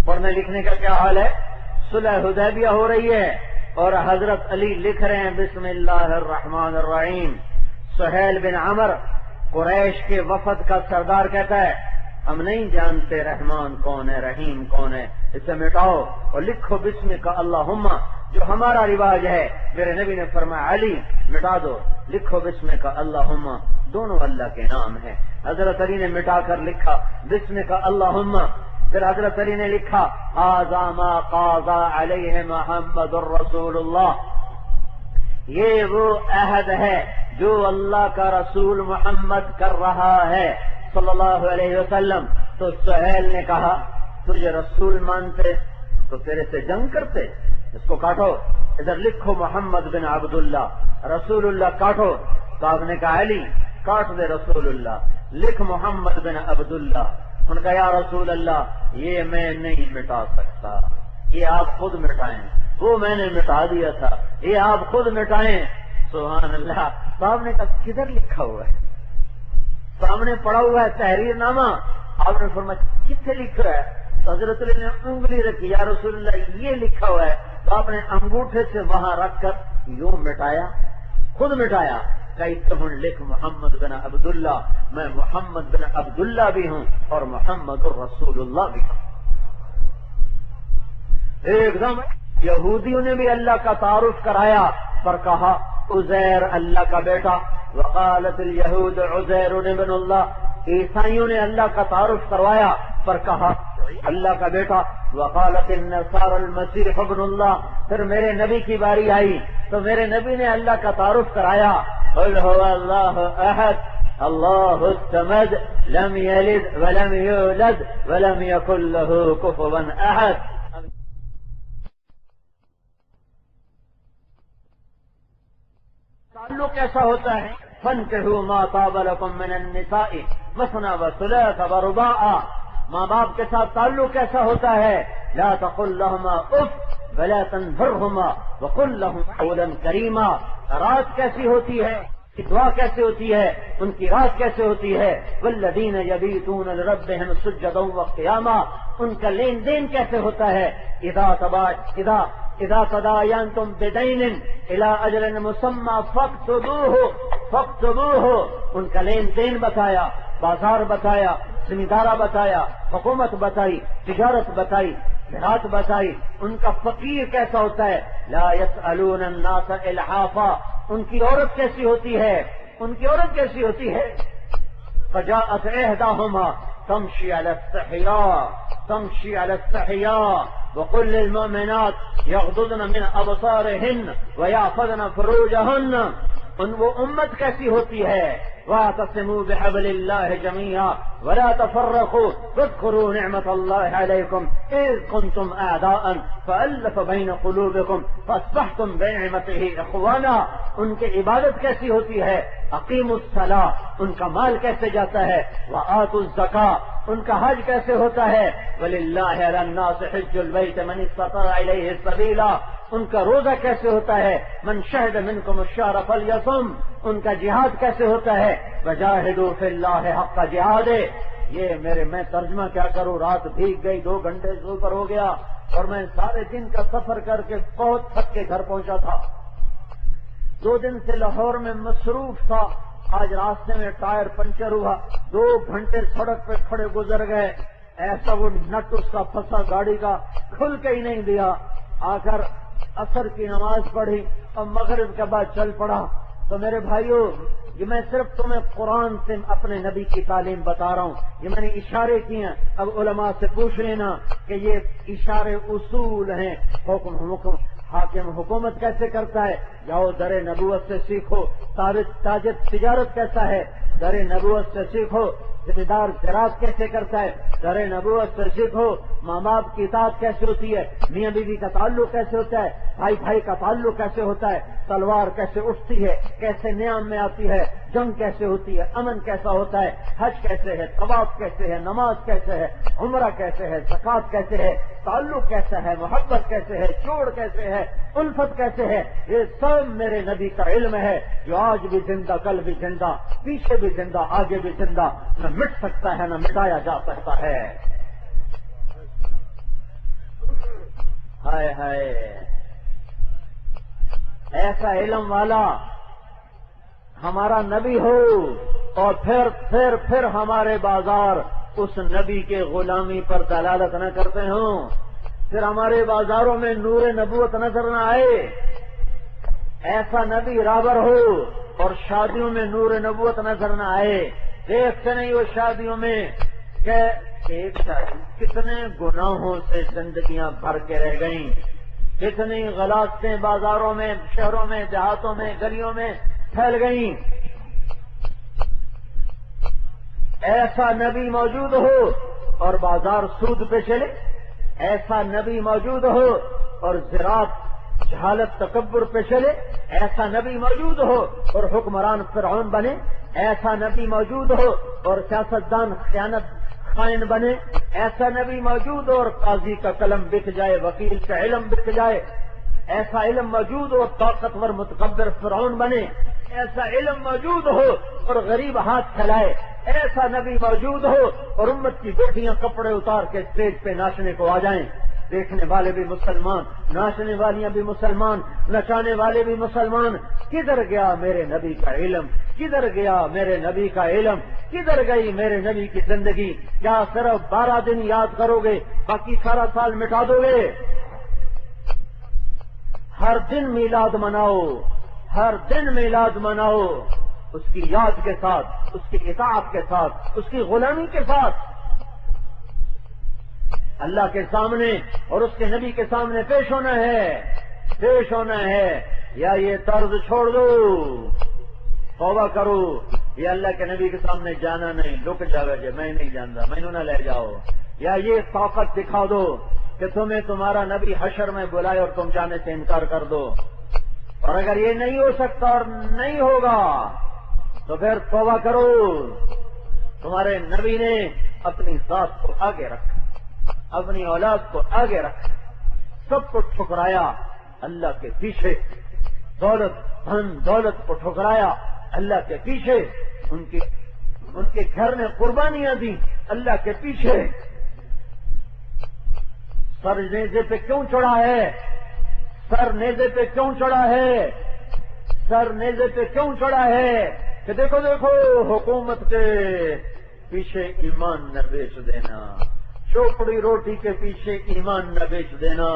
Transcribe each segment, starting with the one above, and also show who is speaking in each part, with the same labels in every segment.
Speaker 1: پڑھنے لکھنے کا کیا حال ہے؟ صلح حدیبیہ ہو رہی ہے اور حضرت علی لکھ رہے ہیں بسم اللہ الرحمن الرحیم. سہیل بن عمر قریش کے وفد کا سردار کہتا ہے ہم نہیں جانتے رحمان کون ہے رحیم کون ہے، اسے مٹاؤ اور لکھو بسم کا اللہم جو ہمارا رواج ہے. میرے نبی نے فرمایا علی مٹا دو، لکھو بسم کا اللہم، دونوں اللہ کے نام ہیں. حضرت علی نے مٹا کر لکھا بسم کا اللہم. پھر حضرت علی نے لکھا ھذا ما قاضى علیہ محمد الرسول اللہ، یہ وہ عہد ہے جو اللہ کا رسول محمد کر رہا ہے صلی اللہ علیہ وسلم. تو سہیل نے کہا تجھے رسول مانتے تو تیرے سے جنگ کرتے، اس کو کاٹو، ادھر لکھو محمد بن عبداللہ، رسول اللہ کاٹو. تو آپ نے کہا علی کاٹ دے رسول اللہ، لکھ محمد بن عبداللہ. ان کا یا رسول اللہ یہ میں نہیں مٹا سکتا، یہ آپ خود مٹائیں، وہ میں نے مٹا دیا تھا، یہ آپ خود مٹائیں. سبحان اللہ. تو آپ نے کہا کدھر لکھا ہوا ہے؟ سامنے پڑا ہوا ہے تحریر نامہ. آپ نے فرمایا کتنے لکھا ہے؟ تو حضرت علی نے انگلی رکھی یا رسول اللہ یہ لکھا ہوا ہے. تو آپ نے انگوٹھے سے وہاں رکھ کر یوں مٹایا، خود مٹایا. تم لکھ محمد بن عبداللہ، میں محمد بن عبداللہ بھی ہوں اور محمد الرسول اللہ بھی ہوں. ایک دم یہودیوں نے بھی اللہ کا تعارف کرایا پر کہا عزیر اللہ کا بیٹا، وقالت الیہود عزیر ابن اللہ. عیسائیوں نے اللہ کا تعارف کروایا پر کہا اللہ کا بیٹا، وقالت النصارى المسیح ابن اللہ. پھر میرے نبی کی باری آئی تو میرے نبی نے اللہ کا تعارف کرایا قل هو اللہ احد اللہ الصمد لم یلد ولم یولد ولم یکن له کفوا احد. تعلق کیسا ہوتا ہے؟ فانکحوا ما طاب لکم من النساء مثنى وثلاث ورباع. ماں باپ کے ساتھ تعلق کیسا ہوتا ہے؟ لا تقل لهما اف ولا تنهرهما وقل لهم قولا کریما. رات کیسی ہوتی ہے، دعا کیسے ہوتی ہے، ان کی رات کیسے ہوتی ہے؟ والذین یبیتون لربهم سجدا وقیاما. ان کا لین دین کیسے ہوتا ہے؟ اذا تداینتم بدین الی اجل مسمی فاکتبوہ. ان کا لین دین بتایا، بازار بتایا، زمیندارہ بتایا، حکومت بتائی، تجارت بتائی، زراعت بتائی. ان کا فقیر کیسا ہوتا ہے؟ لا يسألون الناس الحافا. ان کی عورت کیسی ہوتی ہے؟ ان کی عورت کیسی ہوتی ہے؟ فجاءت احداهما تمشي على السحياء وقل للمؤمنات يغضضن من ابصارهن ويحفظن فروجهن. ان وہ امت کیسی ہوتی ہے؟ واعتصموا بحبل الله جميعا ولا تفرقوا واذكروا نعمة الله عليكم إذ كنتم أعداء فألف بين قلوبكم فأصبحتم بنعمته إخوانا. ان کی عبادت کیسی ہوتی ہے؟ اقیموا الصلاة. ان کا مال کیسے جاتا ہے؟ وآتوا الزکاة. ان کا حج کیسے ہوتا ہے؟ وَلِلَّهِ عَلَى النَّاسِ حِجُّ الْبَيْتِ مَنِ اسْتَطَاعَ إِلَيْهِ سَبِيلًا. ان کا روزہ کیسے ہوتا ہے؟ من شہد منکم الشہر فلیصم. ان کا جہاد کیسے ہوتا ہے؟ وجاہدوا فی اللہ حق جہاد. یہ میں ترجمہ کیا کروں، رات بھیگ گئی، 2 گھنٹے سے اوپر ہو گیا اور میں سارے دن کا سفر کر کے بہت تھک کے گھر پہنچا تھا. 2 دن سے لاہور میں مصروف تھا. آج راستے میں ٹائر پنچر ہوا، 2 گھنٹے سڑک پہ کھڑے گزر گئے. ایسا وہ نٹ اس کا پھنسا گاڑی کا، کھل کے ہی نہیں دیا. آ کر عصر کی نماز پڑھی اور مغرب کے بعد چل پڑا. تو میرے بھائیوں یہ میں صرف تمہیں قرآن سے اپنے نبی کی تعلیم بتا رہا ہوں. یہ میں نے اشارے کیے ہیں، اب علماء سے پوچھ لینا کہ یہ اشارے اصول ہیں. حکم حاکم حکومت کیسے کرتا ہے؟ جاؤ در نبوت سے سیکھو. تاجر تجارت کیسا ہے؟ در نبوت سے سیکھو. ذمہ دار زراعت کیسے کرتا ہے؟ در نبوت سے سیکھو. ماں باپ کی اطاعت کیسے ہوتی ہے؟ میاں بیوی کا تعلق کیسے ہوتا ہے؟ بھائی بھائی کا تعلق کیسے ہوتا ہے؟ تلوار کیسے اٹھتی ہے؟ کیسے نیام میں آتی ہے؟ جنگ کیسے ہوتی ہے؟ امن کیسا ہوتا ہے؟ حج کیسے ہے؟ طواف کیسے ہے؟ نماز کیسے ہے؟ عمرہ کیسے ہے؟ زکات کیسے ہے؟ تعلق کیسا ہے؟ محبت کیسے ہے؟ جوڑ کیسے ہے؟ الفت کیسے ہے؟ یہ سب میرے نبی کا علم ہے جو آج بھی زندہ، کل بھی زندہ، پیچھے بھی زندہ، آگے بھی زندہ. نہ مٹ سکتا ہے نہ مٹایا جا سکتا ہے. ہائے ہائے، ایسا علم والا ہمارا نبی ہو اور پھر ہمارے بازار اس نبی کے غلامی پر دلالت نہ کرتے ہوں، پھر ہمارے بازاروں میں نور نبوت نظر نہ آئے، ایسا نبی رابر ہو اور شادیوں میں نور نبوت نظر نہ آئے، دیکھتے نہیں وہ شادیوں میں کہ ایک شادی کتنے گناہوں سے زندگیاں بھر کے رہ گئیں، کتنی غلاستیں بازاروں میں، شہروں میں، دیہاتوں میں، گلیوں میں پھیل گئیں۔ ایسا نبی موجود ہو اور بازار سود پہ چلے، ایسا نبی موجود ہو اور زراعت جہالت تکبر پہ چلے، ایسا نبی موجود ہو اور حکمران فرعون بنے، ایسا نبی موجود ہو اور سیاستدان خیانت خائن بنے، ایسا نبی موجود ہو اور قاضی کا قلم بک جائے، وکیل کا علم بک جائے، ایسا علم موجود ہو اور طاقتور متکبر فرعون بنے، ایسا علم موجود ہو اور غریب ہاتھ پھیلائے، ایسا نبی موجود ہو اور امت کی بیٹیاں کپڑے اتار کے اسٹیج پہ ناچنے کو آ جائیں، دیکھنے والے بھی مسلمان، ناچنے والیاں بھی مسلمان، نچانے والے بھی مسلمان۔ کدھر گیا میرے نبی کا علم؟ کدھر گیا میرے نبی کا علم؟ کدھر گئی میرے نبی کی زندگی؟ کیا صرف 12 دن یاد کرو گے باقی سارا سال مٹا دو گے؟ ہر دن میلاد مناؤ، ہر دن میلاد مناؤ، اس کی یاد کے ساتھ، اس کی اطاعت کے ساتھ، اس کی غلامی کے ساتھ، اللہ کے سامنے اور اس کے نبی کے سامنے پیش ہونا ہے، پیش ہونا ہے۔ یا یہ طرز چھوڑ دو، توبہ کرو، یہ اللہ کے نبی کے سامنے جانا نہیں، لک جاؤ جی میں نہیں جانتا، مینوں نہ لے جاؤ، یا یہ طاقت دکھا دو کہ تمہیں تمہارا نبی حشر میں بلائے اور تم جانے سے انکار کر دو۔ اور اگر یہ نہیں ہو سکتا اور نہیں ہوگا تو پھر توبہ کرو۔ تمہارے نبی نے اپنی ذات کو آگے رکھا، اپنی اولاد کو آگے رکھا، سب کو ٹھکرایا اللہ کے پیچھے، دولت کو ٹھکرایا اللہ کے پیچھے، ان کے گھر نے قربانیاں دی اللہ کے پیچھے۔ سر نیزے پہ کیوں چڑھا ہے؟ سر نیزے پہ کیوں چڑھا ہے؟ سر نیزے پہ کیوں چڑھا ہے؟ کہ دیکھو حکومت کے پیچھے ایمان نہ بیچ دینا، چوپڑی روٹی کے پیچھے ایمان نہ بیچ دینا،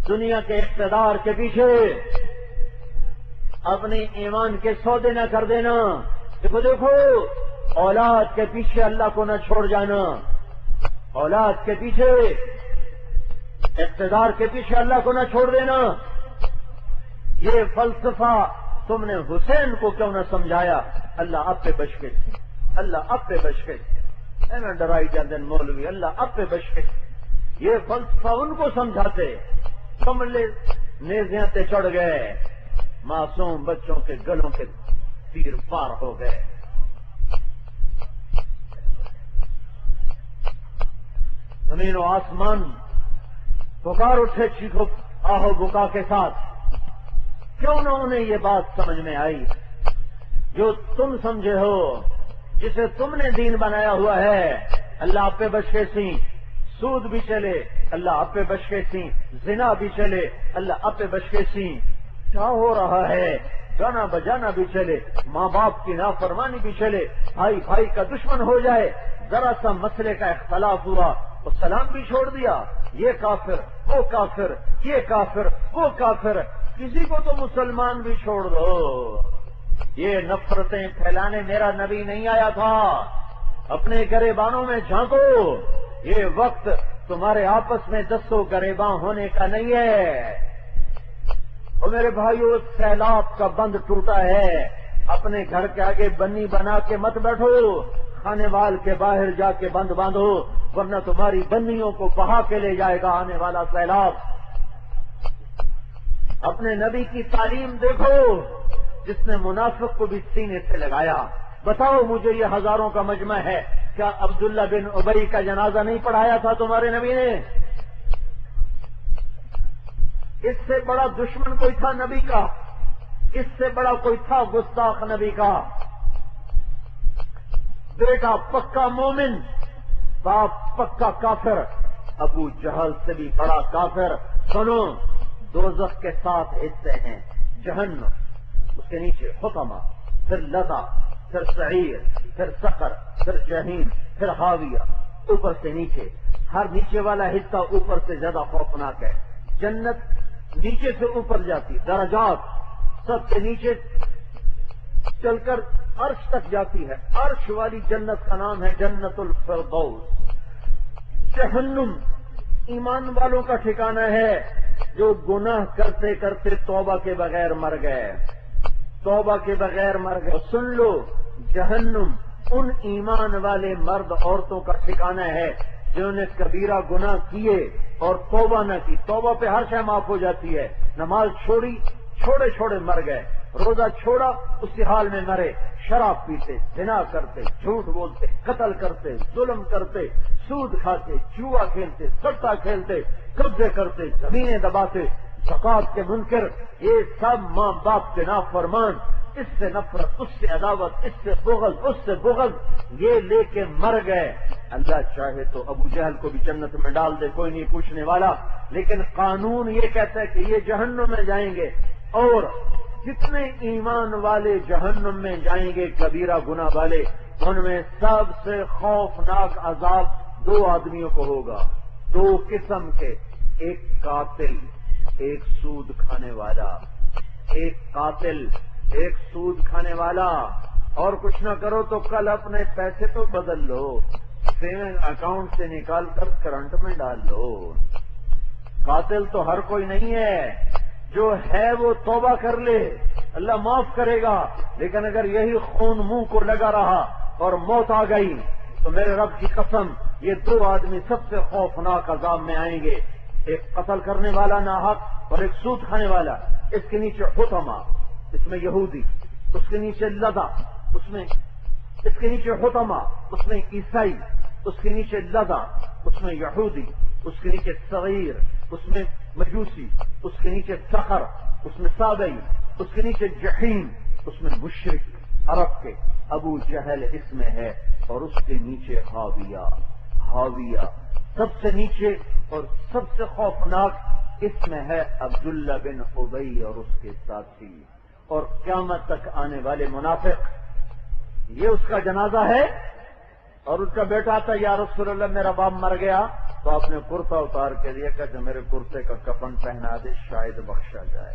Speaker 1: دنیا کے اقتدار کے پیچھے اپنے ایمان کے سودے نہ کر دینا۔ دیکھو اولاد کے پیچھے اللہ کو نہ چھوڑ جانا، اولاد کے پیچھے، اقتدار کے پیچھے اللہ کو نہ چھوڑ دینا۔ یہ فلسفہ تم نے حسین کو کیوں نہ سمجھایا؟ اللہ آپ پہ بچ کے، اللہ آپ پہ بچ کے، میں ڈرائی جاندن مولوی، اللہ آپ پہ بچ کے، یہ فلسفہ ان کو سمجھاتے، کملے نیزیاں تے چڑھ گئے، معصوم بچوں کے گلوں کے تیر پار ہو گئے۔ زمین و آسمان پکار اٹھے چیخو آہو بکا کے ساتھ۔ کیوں نہ انہیں یہ بات سمجھ میں آئی جو تم سمجھے ہو، جسے تم نے دین بنایا ہوا ہے؟ اللہ آپ پہ بچ کے سی، سود بھی چلے اللہ آپ پہ بچ کے سی، زنا بھی چلے اللہ آپ پہ بچ کے سی، کیا ہو رہا ہے؟ گانا بجانا بھی چلے، ماں باپ کی نافرمانی بھی چلے، بھائی بھائی کا دشمن ہو جائے، ذرا سا مسئلے کا اختلاف ہوا تو سلام بھی چھوڑ دیا، یہ کافر وہ کافر، یہ کافر وہ کافر، کسی کو تو مسلمان بھی چھوڑ دو۔ یہ نفرتیں پھیلانے میرا نبی نہیں آیا تھا۔ اپنے گریبانوں میں جھانکو، یہ وقت تمہارے آپس میں دستوں گریباں ہونے کا نہیں ہے۔ اور میرے بھائیو، سیلاب کا بند ٹوٹا ہے، اپنے گھر کے آگے بنی بنا کے مت بیٹھو، کھانے وال کے باہر جا کے بند باندھو، ورنہ تمہاری بنیوں کو بہا کے لے جائے گا آنے والا سیلاب۔ اپنے نبی کی تعلیم دیکھو، جس نے منافق کو بھی سینے سے لگایا۔ بتاؤ مجھے، یہ ہزاروں کا مجمع ہے، کیا عبداللہ بن ابی کا جنازہ نہیں پڑھایا تھا تمہارے نبی نے؟ اس سے بڑا دشمن کوئی تھا نبی کا؟ اس سے بڑا کوئی تھا گستاخ نبی کا؟ بیٹا پکا مومن، باپ پکا کافر، ابو جہل سے بھی بڑا کافر. سنو، دوزخ کے 7 حصے ہیں. جہنم، اس کے نیچے حطمہ، پھر لظا، پھر سعیر، پھر سقر، پھر جہنم، پھر حاویہ. اوپر سے نیچے، ہر نیچے والا حصہ اوپر سے زیادہ خوفناک ہے. جنت نیچے سے اوپر جاتی، درجات سب سے نیچے چل کر عرش تک جاتی ہے. عرش والی جنت کا نام ہے جنت الفردوس. جہنم ایمان والوں کا ٹھکانہ ہے جو گناہ کرتے کرتے توبہ کے بغیر مر گئے. توبہ کے بغیر مر گئے. سن لو، جہنم ان ایمان والے مرد عورتوں کا ٹھکانہ ہے جنہوں نے کبیرہ گناہ کیے اور توبہ نہ کی. توبہ پہ ہر شے معاف ہو جاتی ہے. نماز چھوڑی، چھوڑے چھوڑے مر گئے. روزہ چھوڑا، اسی حال میں مرے. شراب پیتے، زنا کرتے، جھوٹ بولتے، قتل کرتے، ظلم کرتے، سود کھاتے، جوا کھیلتے، سٹا کھیلتے، قبضے کرتے، زمینیں دباتے، زکات کے منکر، یہ سب ماں باپ کے نافرمان. اس سے نفرت، اس سے عداوت، اس سے بغض، اس سے بغض، یہ لے کے مر گئے. اللہ چاہے تو ابو جہل کو بھی جنت میں ڈال دے، کوئی نہیں پوچھنے والا. لیکن قانون یہ کہتا ہے کہ یہ جہنم میں جائیں گے، اور جتنے ایمان والے جہنم میں جائیں گے کبیرہ گناہ والے، ان میں سب سے خوفناک عذاب 2 آدمیوں کو ہوگا. 2 قسم کے، ایک قاتل، ایک سود کھانے والا. ایک قاتل، ایک سود کھانے والا. اور کچھ نہ کرو تو کل اپنے پیسے تو بدل لو، سیونگ اکاؤنٹ سے نکال کر کرنٹ میں ڈال لو. قاتل تو ہر کوئی نہیں ہے، جو ہے وہ توبہ کر لے، اللہ معاف کرے گا. لیکن اگر یہی خون منہ کو لگا رہا اور موت آ گئی تو میرے رب کی قسم یہ 2 آدمی سب سے خوفناک عذاب میں آئیں گے. ایک قتل کرنے والا ناحق اور ایک سود کھانے والا. اس کے نیچے حطمہ، اس میں یہودی. اس کے نیچے لظا، اس کے نیچے حطمہ، اس میں عیسائی. اس کے نیچے لظا، اس میں یہودی. اس کے نیچے صغیر، اس میں مجوسی. اس کے نیچے سخر، اس میں سابئی. اس کے نیچے جحیم، اس میں مشرک عرب کے. ابو جہل اس میں ہے، اور اس کے نیچے حاویہ. حاویہ سب سے نیچے اور سب سے خوفناک، اس میں ہے عبداللہ بن ابی اور اس کے ساتھی اور قیامت تک آنے والے منافق. یہ اس کا جنازہ ہے. اور اس کا بیٹا آتا، یا رسول اللہ میرا باپ مر گیا، تو آپ نے کرتا اتار کے دیا کہ میرے کرتے کا کفن پہنا دے، شاید بخشا جائے.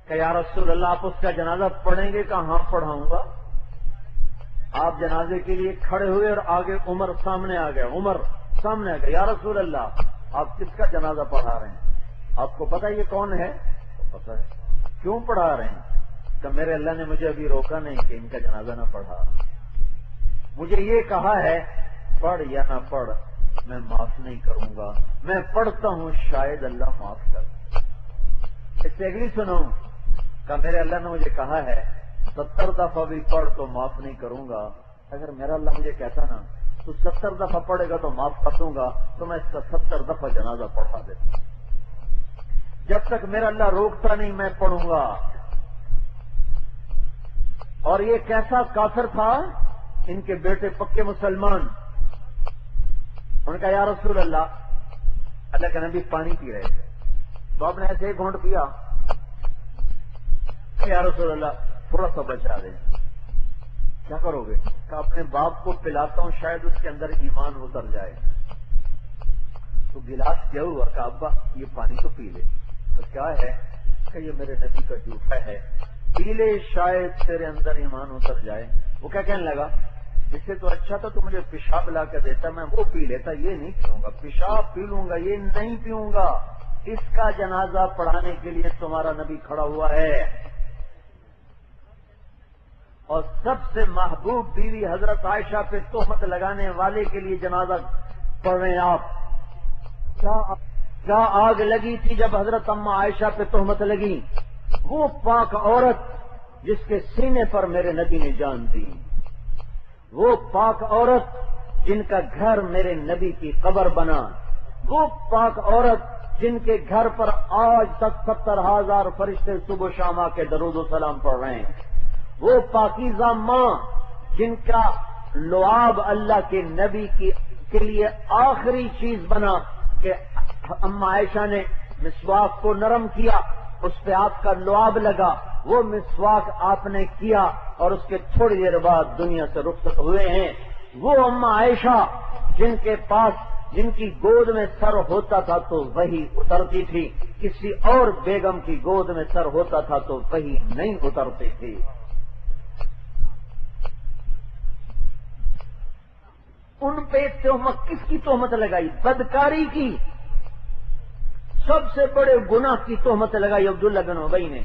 Speaker 1: کہ یا رسول اللہ آپ اس کا جنازہ پڑھیں گے؟ کہاں پڑھاؤں گا. آپ جنازے کے لیے کھڑے ہوئے اور آگے عمر سامنے آ گئے. عمر سامنے آ گئے. یا رسول اللہ آپ کس کا جنازہ پڑھا رہے ہیں؟ آپ کو پتا یہ کون ہے؟ پتا ہے. کیوں پڑھا رہے ہیں؟ کہ میرے اللہ نے مجھے ابھی روکا نہیں کہ ان کا جنازہ نہ پڑھا. مجھے یہ کہا ہے پڑھ یا نہ پڑھ میں معاف نہیں کروں گا. میں پڑھتا ہوں، شاید اللہ معاف کر. اس سے اگلی سنو کہ میرے اللہ نے مجھے کہا ہے 70 دفعہ بھی پڑھ تو معاف نہیں کروں گا. اگر میرا اللہ مجھے کہتا نا تو 70 دفعہ پڑھے گا تو معاف کر دوں گا، تو میں اس کا 70 دفعہ جنازہ پڑھا دیتا. جب تک میرا اللہ روکتا نہیں میں پڑھوں گا. اور یہ کیسا کافر تھا؟ ان کے بیٹے پکے مسلمان. ان کا یا رسول اللہ کے نبی پانی پی رہے تھے، تو آپ نے ایسے ایک گھونٹ پیا. یا رسول اللہ تھوڑا سا بچا دیں. کیا کرو گے؟ کہ اپنے باپ کو پلاتا ہوں، شاید اس کے اندر ایمان اتر جائے. تو گلاس کیا ہوا کہ ابا یہ پانی تو پی لے. تو کیا ہے کہ یہ میرے نبی کا جوفہ ہے، پی لے شاید تیرے اندر ایمان اتر جائے. وہ کیا کہنے لگا؟ اس سے تو اچھا تھا تو مجھے پیشاب لا کے دیتا، میں وہ پی لیتا. یہ نہیں پیوں گا، پیشاب پی لوں گا، یہ نہیں پیوں گا. اس کا جنازہ پڑھانے کے لیے تمہارا نبی کھڑا ہوا ہے. اور سب سے محبوب بیوی حضرت عائشہ پہ تہمت لگانے والے کے لیے جنازہ پڑھ رہے ہیں آپ. کیا آگ لگی تھی جب حضرت اما عائشہ پہ تہمت لگی؟ وہ پاک عورت جس کے سینے پر میرے نبی نے جان دی، وہ پاک عورت جن کا گھر میرے نبی کی قبر بنا، وہ پاک عورت جن کے گھر پر آج تک 70,000 فرشتے صبح و شام آ کے درود و سلام پڑھ رہے ہیں، وہ پاکیزہ ماں جن کا لعاب اللہ کے نبی کی کے لیے آخری چیز بنا کہ اما عائشہ نے مسواک کو نرم کیا، اس پہ آپ کا لعاب لگا، وہ مسواک آپ نے کیا اور اس کے تھوڑی دیر بعد دنیا سے رخصت ہوئے ہیں۔ وہ اما عائشہ جن کی گود میں سر ہوتا تھا تو وہی اترتی تھی، کسی اور بیگم کی گود میں سر ہوتا تھا تو وہی نہیں اترتی تھی۔ ان پہ تہمت، کس کی تہمت لگائی؟ بدکاری کی، سب سے بڑے گناہ کی تہمت لگائی عبداللہ بن ابی نے،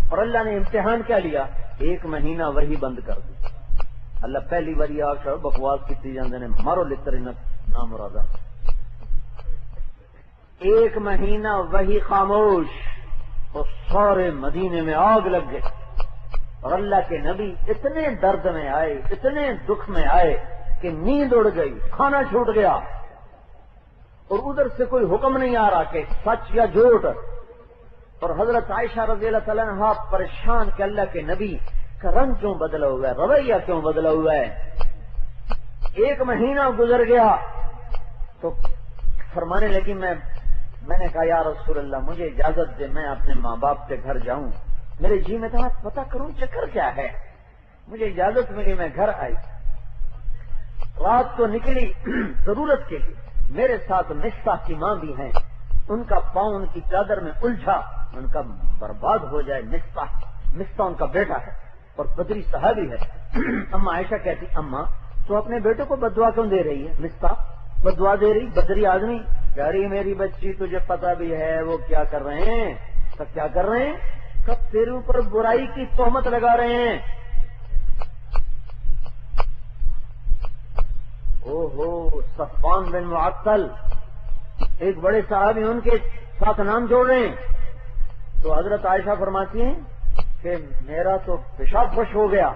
Speaker 1: اور اللہ نے امتحان کیا لیا؟ 1 مہینہ وہی بند کر دی۔ اللہ پہلی باری آ بکواس کی جاندے نے مارو لترنت نام مرادہ، 1 مہینہ وہی خاموش، تو سارے مدینے میں آگ لگ گئے، اور اللہ کے نبی اتنے درد میں آئے، اتنے دکھ میں آئے کہ نیند اڑ گئی، کھانا چھوٹ گیا، اور ادھر سے کوئی حکم نہیں آ رہا کہ سچ یا جھوٹ۔ اور حضرت عائشہ رضی اللہ تعالیٰ عنہا پریشان کہ اللہ کے نبی کا رنگ کیوں بدلا ہوا ہے، رویہ کیوں بدلا ہوا ہے۔ 1 مہینہ گزر گیا تو فرمانے لگی، میں نے کہا یا رسول اللہ مجھے اجازت دے، میں اپنے ماں باپ کے گھر جاؤں، میرے جی میں تھا پتہ کروں چکر کیا ہے، مجھے اجازت ملی، میں گھر آئی، رات کو نکلی ضرورت کے لیے، میرے ساتھ مستہ کی ماں بھی ہیں، ان کا پاؤں ان کی چادر میں الجھا، ان کا برباد ہو جائے۔ مستہ ان کا بیٹا ہے اور بدری صحابی ہے۔ اما عائشہ کہتی اماں تو اپنے بیٹے کو بددعا کیوں دے رہی ہے؟ مستہ بددعا دے رہی، بدری آدمی کہہ رہی میری بچی تجھے پتا بھی ہے وہ کیا کر رہے ہیں، کب کیا کر رہے ہیں، کب تیرے اوپر برائی کی تہمت لگا رہے ہیں۔ صفوان بن معطل ایک بڑے صحابی ان کے ساتھ نام جوڑ رہے ہیں، تو حضرت عائشہ فرماتی ہیں کہ میرا تو پیشاب خوش ہو گیا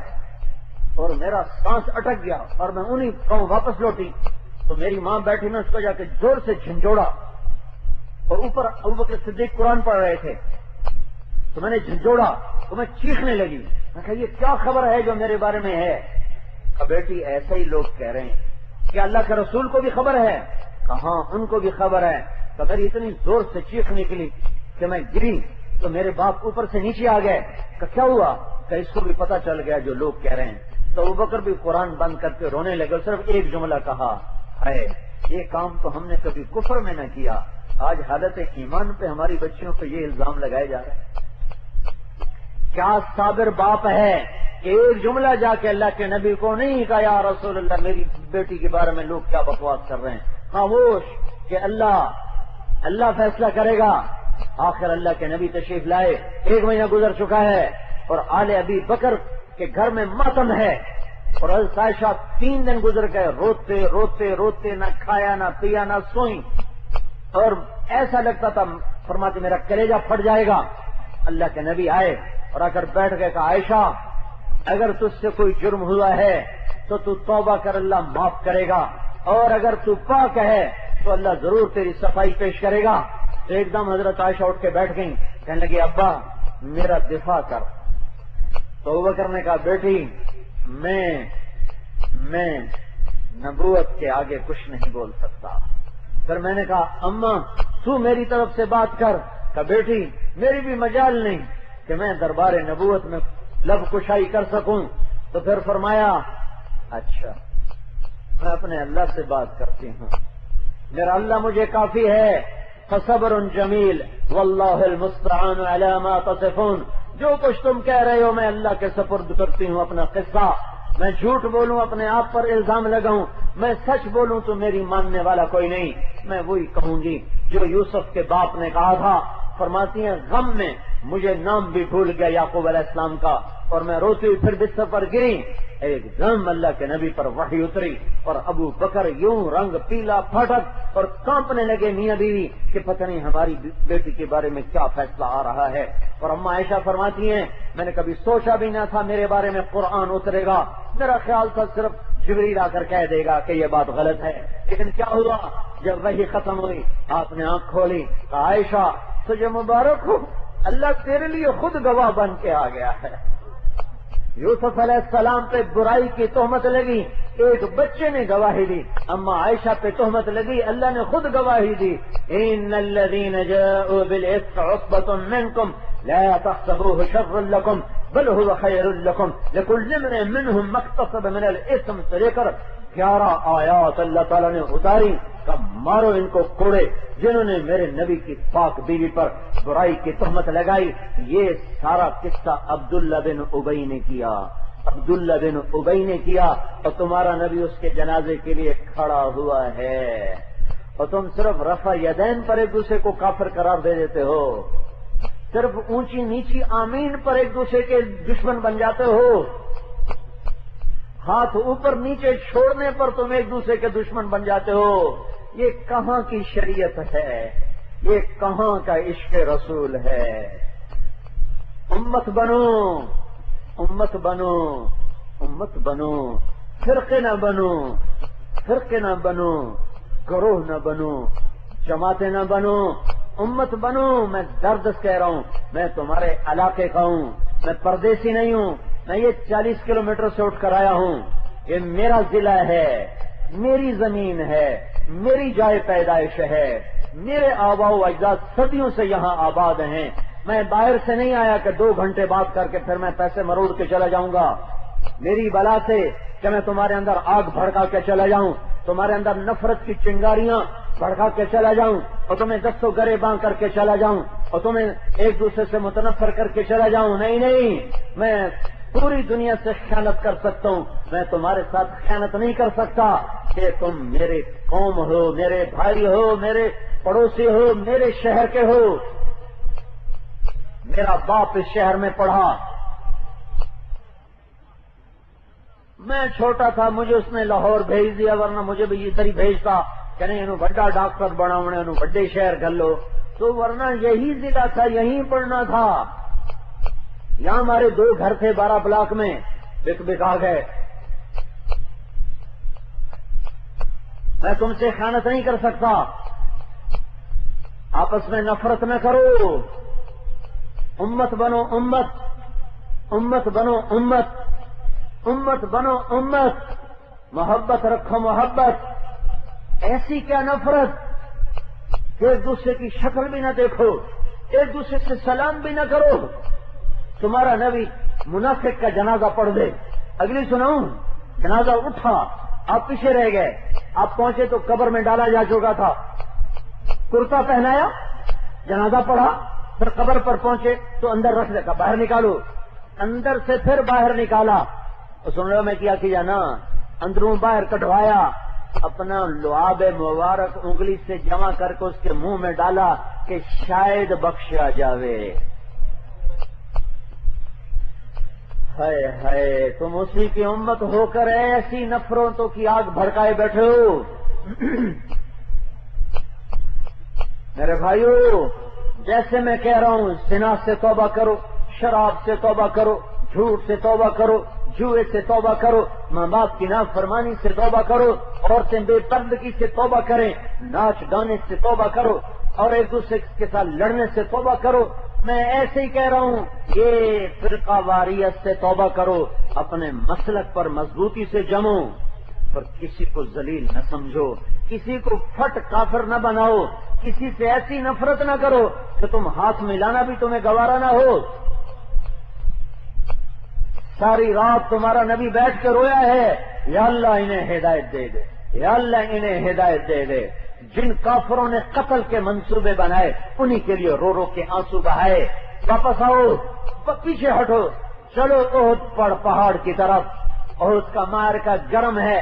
Speaker 1: اور میرا سانس اٹک گیا اور میں انہی گاؤں واپس لوٹی تو میری ماں بیٹھی، میں اس کو جا کے زور سے جھنجھوڑا، اور اوپر ابوبکر صدیق قرآن پڑھ رہے تھے تو میں نے جھنجھوڑا تو میں چیخنے لگی، میں کہا یہ کیا خبر ہے جو میرے بارے میں ہے؟ بیٹی ایسے ہی لوگ کہہ رہے ہیں کہ اللہ کے رسول کو بھی خبر ہے؟ کہاں ان کو بھی خبر ہے۔ تو میری اتنی زور سے چیخ نکلی کہ میں گری تو میرے باپ اوپر سے نیچے آ گئے، کہ کیا ہوا؟ کہ اس کو بھی پتا چل گیا جو لوگ کہہ رہے ہیں۔ تو ابوبکر بھی قرآن بند کر کے رونے لگے، صرف ایک جملہ کہا ہے یہ کام تو ہم نے کبھی کفر میں نہ کیا، آج حالت ایمان پہ ہماری بچیوں پہ یہ الزام لگائے جا رہے ہیں۔ کیا صابر باپ ہے کہ ایک جملہ جا کے اللہ کے نبی کو نہیں کہا یا رسول اللہ میری بیٹی کے بارے میں لوگ کیا بکواس کر رہے ہیں، خاموش کہ اللہ فیصلہ کرے گا۔ آخر اللہ کے نبی تشریف لائے، 1 مہینہ گزر چکا ہے اور آل ابی بکر کے گھر میں ماتم ہے، اور حضرت عائشہ 3 دن گزر گئے روتے روتے روتے، نہ کھایا نہ پیا نہ سوئی، اور ایسا لگتا تھا فرماتے میرا کلیجہ پھٹ جائے گا۔ اللہ کے نبی آئے اور آ کر بیٹھ گئے، کہا عائشہ اگر تجھ سے کوئی جرم ہوا ہے تو توبہ کر، اللہ معاف کرے گا، اور اگر تو پاک ہے تو اللہ ضرور تیری صفائی پیش کرے گا۔ تو ایک دم حضرت عائشہ اٹھ کے بیٹھ گئی، کہنے لگی ابا میرا دفاع کر۔ تو ابوبکر نے کہا بیٹی میں نبوت کے آگے کچھ نہیں بول سکتا۔ پھر میں نے کہا اماں تو میری طرف سے بات کر، کہا بیٹی میری بھی مجال نہیں کہ میں دربار نبوت میں لب کشائی کر سکوں۔ تو پھر فرمایا اچھا میں اپنے اللہ سے بات کرتی ہوں، میرا اللہ مجھے کافی ہے، فصبر جمیل واللہ المستعان علی ما تصفون۔ جو کچھ تم کہہ رہے ہو میں اللہ کے سپرد کرتی ہوں اپنا قصہ، میں جھوٹ بولوں اپنے آپ پر الزام لگاؤں، میں سچ بولوں تو میری ماننے والا کوئی نہیں، میں وہی کہوں گی جو یوسف کے باپ نے کہا تھا۔ فرماتی ہیں غم میں مجھے نام بھی بھول گیا یعقوب علیہ السلام کا، اور میں روتی ہوئی پھر بستر پر گری، ایک دم اللہ کے نبی پر وحی اتری اور ابو بکر یوں رنگ پیلا پھٹک اور کانپنے لگے میاں بیوی کہ پتہ نہیں ہماری بیٹی کے بارے میں کیا فیصلہ آ رہا ہے۔ اور اما عائشہ فرماتی ہیں میں نے کبھی سوچا بھی نہ تھا میرے بارے میں قرآن اترے گا، میرا خیال تھا صرف جبریل آ کر کہہ دے گا کہ یہ بات غلط ہے، لیکن کیا ہوا جب وحی ختم ہوئی آپ نے آنکھ کھولی، کہا عائشہ تجھے مبارک ہو، اللہ تیرے لیے خود گواہ بن کے آ گیا ہے۔ یوسف علیہ السلام پہ برائی کی تہمت لگی، ایک بچے نے گواہی دی، اما عائشہ پہ تہمت لگی، اللہ نے خود گواہی دی، ان الذین جاءوا بالافک عصبۃ منکم لا تحسبوه شرا لکم بل هو خیر لکم لکل امرئ منهم ما اکتسب من الاثم سے لے کر 11 آیات اللہ تعالیٰ نے اتاری کہ مارو ان کو کوڑے جنہوں نے میرے نبی کی پاک بیوی پر برائی کی تہمت لگائی۔ یہ سارا قصہ عبداللہ بن ابی نے کیا، عبداللہ بن ابی نے کیا، اور تمہارا نبی اس کے جنازے کے لیے کھڑا ہوا ہے، اور تم صرف رفع یدین پر ایک دوسرے کو کافر قرار دے دیتے ہو، صرف اونچی نیچی آمین پر ایک دوسرے کے دشمن بن جاتے ہو، ہاتھ اوپر نیچے چھوڑنے پر تم ایک دوسرے کے دشمن بن جاتے ہو۔ یہ کہاں کی شریعت ہے؟ یہ کہاں کا عشق رسول ہے؟ امت بنو، امت بنو، امت بنو، فرقے نہ بنو، فرقے نہ بنو، گروہ نہ بنو، جماعتیں نہ بنو، امت بنو۔ میں درد سے کہہ رہا ہوں، میں تمہارے علاقے کا ہوں، میں پردیسی نہیں ہوں، میں یہ 40 کلومیٹر سے اٹھ کر آیا ہوں، یہ میرا ضلع ہے، میری زمین ہے، میری جائے پیدائش ہے، میرے آباء و اجداد صدیوں سے یہاں آباد ہیں۔ میں باہر سے نہیں آیا کہ 2 گھنٹے بات کر کے پھر میں پیسے مروڑ کے چلا جاؤں گا، میری بلا سے کہ میں تمہارے اندر آگ بھڑکا کے چلا جاؤں، تمہارے اندر نفرت کی چنگاریاں بھڑکا کے چلا جاؤں، اور تمہیں دستوں گرے باندھ کر کے چلا جاؤں، اور تمہیں ایک دوسرے سے متنفر کر کے چلا جاؤں۔ نہیں نہیں، میں پوری دنیا سے خیانت کر سکتا ہوں، میں تمہارے ساتھ خیانت نہیں کر سکتا کہ تم میرے قوم ہو، میرے بھائی ہو، میرے پڑوسی ہو، میرے شہر کے ہو۔ میرا باپ اس شہر میں پڑھا، میں چھوٹا تھا، مجھے اس نے لاہور بھیج دیا، ورنہ مجھے بھی ادھر ہی بھیجتا کہ نہیں انہوں بڑا ڈاکٹر بناؤنے، انہوں بڑے شہر گھلو، تو ورنہ یہی ضلع تھا، یہیں پڑھنا تھا۔ یہاں ہمارے 2 گھر تھے 12 بلاک میں، بک بکا گئے۔ میں تم سے خیانت نہیں کر سکتا، آپس میں نفرت نہ کرو، امت بنو امت، امت بنو امت، امت بنو امت، محبت رکھو محبت، ایسی کیا نفرت کہ ایک دوسرے کی شکل بھی نہ دیکھو، ایک دوسرے سے سلام بھی نہ کرو۔ تمہارا نبی منافق کا جنازہ پڑھ دے، اگلی سناؤں، جنازہ اٹھا، آپ پیچھے رہ گئے، آپ پہنچے تو قبر میں ڈالا جا چکا تھا، کرتا پہنایا، جنازہ پڑھا، پھر قبر پر پہنچے تو اندر رکھ دیکھا، باہر نکالو، اندر سے پھر باہر نکالا، سن رہے ہو میں کیا نا، اندروں باہر کٹوایا، اپنا لعاب مبارک انگلی سے جمع کر کے اس کے منہ میں ڈالا کہ شاید بخشا جاوے۔ ہائے ہائے، تم اسی کی امت ہو کر ایسی نفرتوں کی آگ بھڑکائے بیٹھے ہو۔ میرے بھائیو، جیسے میں کہہ رہا ہوں، زنا سے توبہ کرو، شراب سے توبہ کرو، جھوٹ سے توبہ کرو، جوئے سے توبہ کرو، ماں باپ کی نافرمانی سے توبہ کرو، عورتیں بے پردگی سے توبہ کریں، ناچ گانے سے توبہ کرو، اور ایک دوسرے کے ساتھ لڑنے سے توبہ کرو۔ میں ایسے ہی کہہ رہا ہوں، یہ فرقہ واریت سے توبہ کرو، اپنے مسلک پر مضبوطی سے جمو، پر کسی کو ذلیل نہ سمجھو، کسی کو پھٹ کافر نہ بناؤ، کسی سے ایسی نفرت نہ کرو کہ تم ہاتھ ملانا بھی تمہیں گوارا نہ ہو۔ ساری رات تمہارا نبی بیٹھ کے رویا ہے، یا اللہ انہیں ہدایت دے دے، یا اللہ انہیں ہدایت دے دے۔ جن کافروں نے قتل کے منصوبے بنائے انہی کے لیے رو رو کے آنسو بہائے۔ واپس آؤ، پیچھے ہٹو، چلو احد پر پہاڑ کی طرف۔ احد کا معرکہ گرم ہے،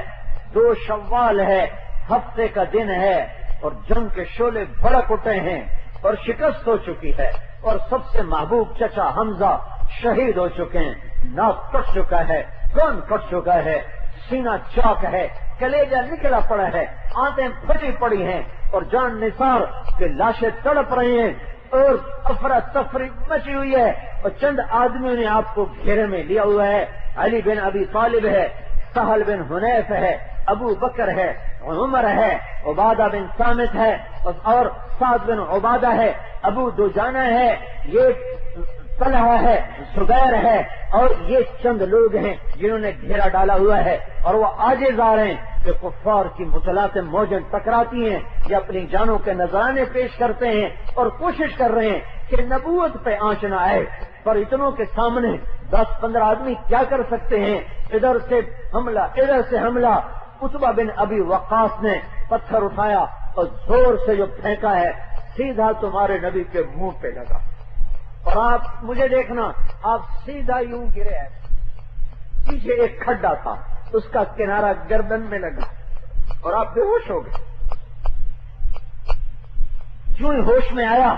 Speaker 1: 2 شوال ہے، ہفتے کا دن ہے، اور جنگ کے شعلے بھڑک اٹھے ہیں، اور شکست ہو چکی ہے، اور سب سے محبوب چچا حمزہ شہید ہو چکے ہیں، ناک کٹ چکا ہے، کان کٹ چکا ہے، سینہ چاک ہے، کلیجہ نکلا پڑا ہے، آنتیں پھٹی پڑی ہیں، اور جان نثار کے لاشیں تڑپ رہی ہیں، اور افراتفری مچی ہوئی ہے، اور چند آدمیوں نے آپ کو گھیرے میں لیا ہوا ہے۔ علی بن ابی طالب ہے، سہل بن حنیف ہے، ابو بکر ہے، عمر ہے، عبادہ بن صامت ہے، اور سعد بن عبادہ ہے، ابو دجانہ ہے۔ یہ طلحہ ہے، زبیر ہے، اور یہ چند لوگ ہیں جنہوں نے گھیرا ڈالا ہوا ہے، اور وہ عاجز آ رہے ہیں کہ کفار کی متلاطم موجیں ٹکراتی ہیں، یہ اپنی جانوں کے نذرانے پیش کرتے ہیں اور کوشش کر رہے ہیں کہ نبوت پہ آنچ نہ آئے، پر اتنوں کے سامنے 10-15 آدمی کیا کر سکتے ہیں؟ ادھر سے حملہ ادھر سے حملہ۔ عتبہ بن ابی وقاص نے پتھر اٹھایا اور زور سے جو پھینکا ہے سیدھا تمہارے نبی کے منہ پہ لگا، اور آپ مجھے دیکھنا، آپ سیدھا یوں گرے ہیں، پیچھے ایک کھڈا تھا، اس کا کنارہ گردن میں لگا اور آپ بے ہوش ہو گئے۔ کیوں ہوش میں آیا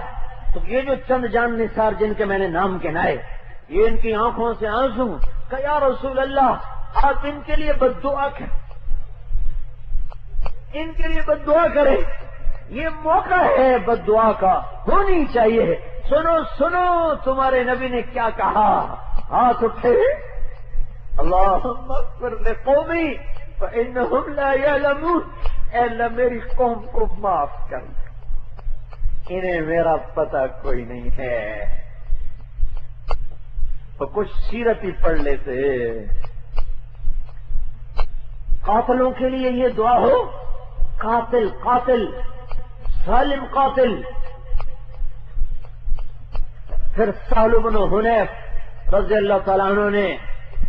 Speaker 1: تو یہ جو چند جان نثار جن کے میں نے نام گنائے، یہ ان کی آنکھوں سے آنسو کہ یا رسول اللہ آپ ان کے لیے بد دعا کریں، ان کے لیے بد دعا کریں، یہ موقع ہے بد دعا کا، ہونی چاہیے۔ سنو سنو تمہارے نبی نے کیا کہا، ہاتھ اٹھے، اللہم اغفر لقومی فانہم لا یعلمون، اے اللہ میری قوم کو معاف کر، انہیں میرا پتہ کوئی نہیں ہے۔ تو کچھ سیرت ہی پڑھ لیتے، قاتلوں کے لیے یہ دعا ہو، قاتل قاتل ظالم قاتل۔ پھر سہل بن حنیف رضی اللہ تعالیٰ عنہ نے